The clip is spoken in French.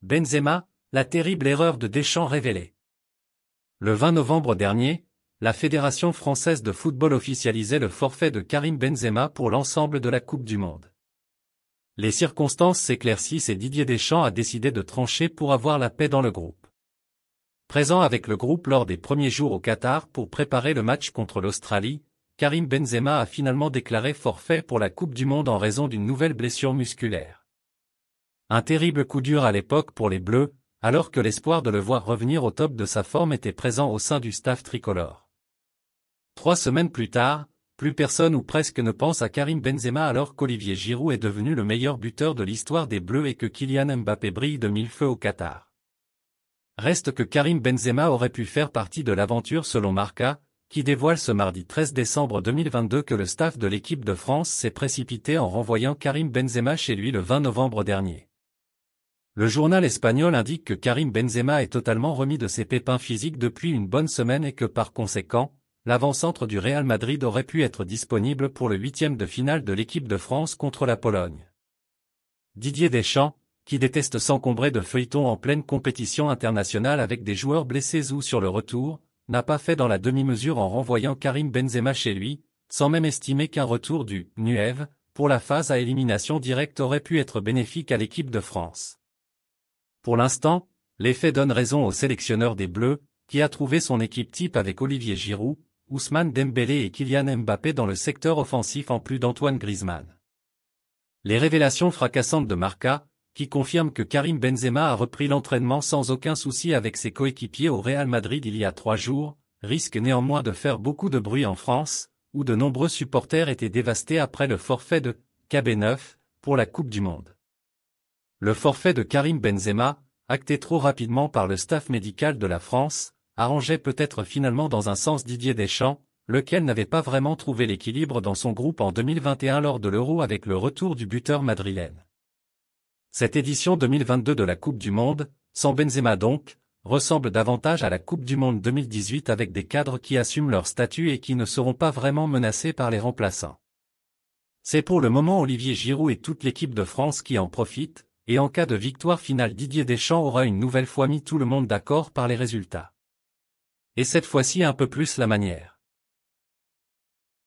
Benzema, la terrible erreur de Deschamps révélée. Le 20 novembre dernier, la Fédération française de football officialisait le forfait de Karim Benzema pour l'ensemble de la Coupe du Monde. Les circonstances s'éclaircissent et Didier Deschamps a décidé de trancher pour avoir la paix dans le groupe. Présent avec le groupe lors des premiers jours au Qatar pour préparer le match contre l'Australie, Karim Benzema a finalement déclaré forfait pour la Coupe du Monde en raison d'une nouvelle blessure musculaire. Un terrible coup dur à l'époque pour les Bleus, alors que l'espoir de le voir revenir au top de sa forme était présent au sein du staff tricolore. 3 semaines plus tard, plus personne ou presque ne pense à Karim Benzema alors qu'Olivier Giroud est devenu le meilleur buteur de l'histoire des Bleus et que Kylian Mbappé brille de mille feux au Qatar. Reste que Karim Benzema aurait pu faire partie de l'aventure selon Marca, qui dévoile ce mardi 13 décembre 2022 que le staff de l'équipe de France s'est précipité en renvoyant Karim Benzema chez lui le 20 novembre dernier. Le journal espagnol indique que Karim Benzema est totalement remis de ses pépins physiques depuis une bonne semaine et que par conséquent, l'avant-centre du Real Madrid aurait pu être disponible pour le 8e de finale de l'équipe de France contre la Pologne. Didier Deschamps, qui déteste s'encombrer de feuilletons en pleine compétition internationale avec des joueurs blessés ou sur le retour, n'a pas fait dans la demi-mesure en renvoyant Karim Benzema chez lui, sans même estimer qu'un retour du « Nueve » pour la phase à élimination directe aurait pu être bénéfique à l'équipe de France. Pour l'instant, les faits donnent raison au sélectionneur des Bleus, qui a trouvé son équipe type avec Olivier Giroud, Ousmane Dembélé et Kylian Mbappé dans le secteur offensif en plus d'Antoine Griezmann. Les révélations fracassantes de Marca, qui confirment que Karim Benzema a repris l'entraînement sans aucun souci avec ses coéquipiers au Real Madrid il y a 3 jours, risquent néanmoins de faire beaucoup de bruit en France, où de nombreux supporters étaient dévastés après le forfait de KB9 pour la Coupe du Monde. Le forfait de Karim Benzema, acté trop rapidement par le staff médical de la France, arrangeait peut-être finalement dans un sens Didier Deschamps, lequel n'avait pas vraiment trouvé l'équilibre dans son groupe en 2021 lors de l'Euro avec le retour du buteur madrilène. Cette édition 2022 de la Coupe du Monde, sans Benzema donc, ressemble davantage à la Coupe du Monde 2018 avec des cadres qui assument leur statut et qui ne seront pas vraiment menacés par les remplaçants. C'est pour le moment Olivier Giroud et toute l'équipe de France qui en profitent, et en cas de victoire finale Didier Deschamps aura une nouvelle fois mis tout le monde d'accord par les résultats. Et cette fois-ci un peu plus la manière.